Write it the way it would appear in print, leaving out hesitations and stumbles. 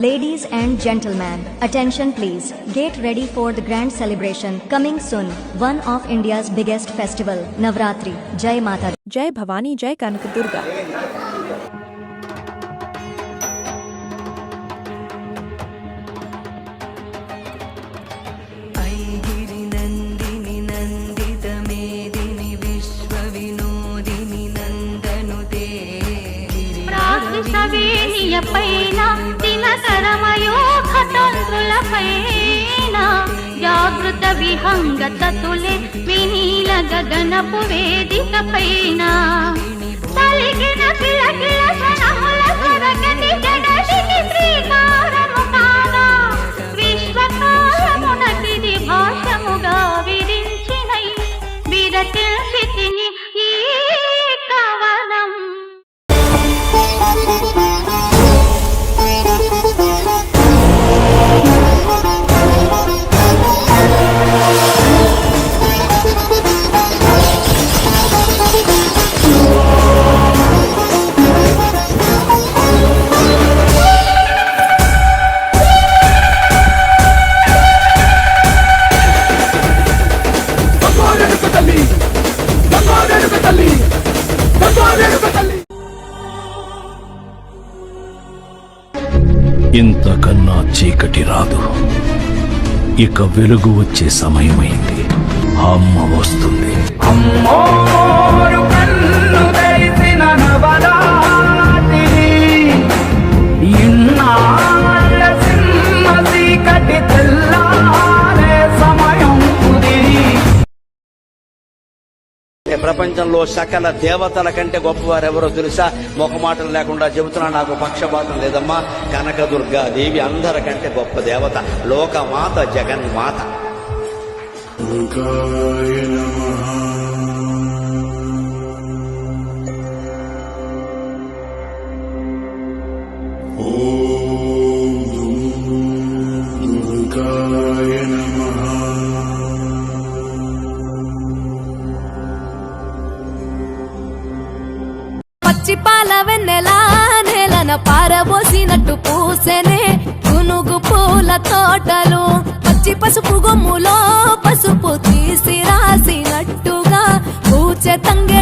Ladies and gentlemen, attention please. Get ready for the grand celebration coming soon. One of India's biggest festival, Navratri. Jai Mata. Jai Bhavani, Jai Kanak Durga. జాగృత విహంగత తులే వినీల గగనపు వేదిక పైన తలిగిన కిలకిల సనముల సరగతి జగతికి శ్రీకారము కాగా విశ్వకాలమునకిది భాషముగా విరించినై విరచితిని ఈ కవనం. ఇంతకన్నా చీకటి రాదు. ఇక వెలుగు వచ్చే సమయమైంది. అమ్మ వస్తుంది. అమ్మోరు కన్ను తెరిసిన నవరాత్రి ఇన్నాళ్ళ సింహ చీకటి తెల్లారే సమయం కుదిరి. ప్రపంచంలో సకల దేవతల కంటే గొప్పవారెవరో తెలుసా? మొహమాటలు లేకుండా చెబుతున్నా, నాకు పక్షపాతం లేదమ్మా. కనకదుర్గా దేవి అందరికంటే గొప్ప దేవత, లోకమాత, జగన్మాత. పచ్చిపాల వెన్నెలా నేలన పారబోసినట్టు పూసెనే గునుగు పూల తోటలు. పచ్చి పసుపు గొమ్ములో పసుపు తీసి రాసినట్టుగా పూచె తంగే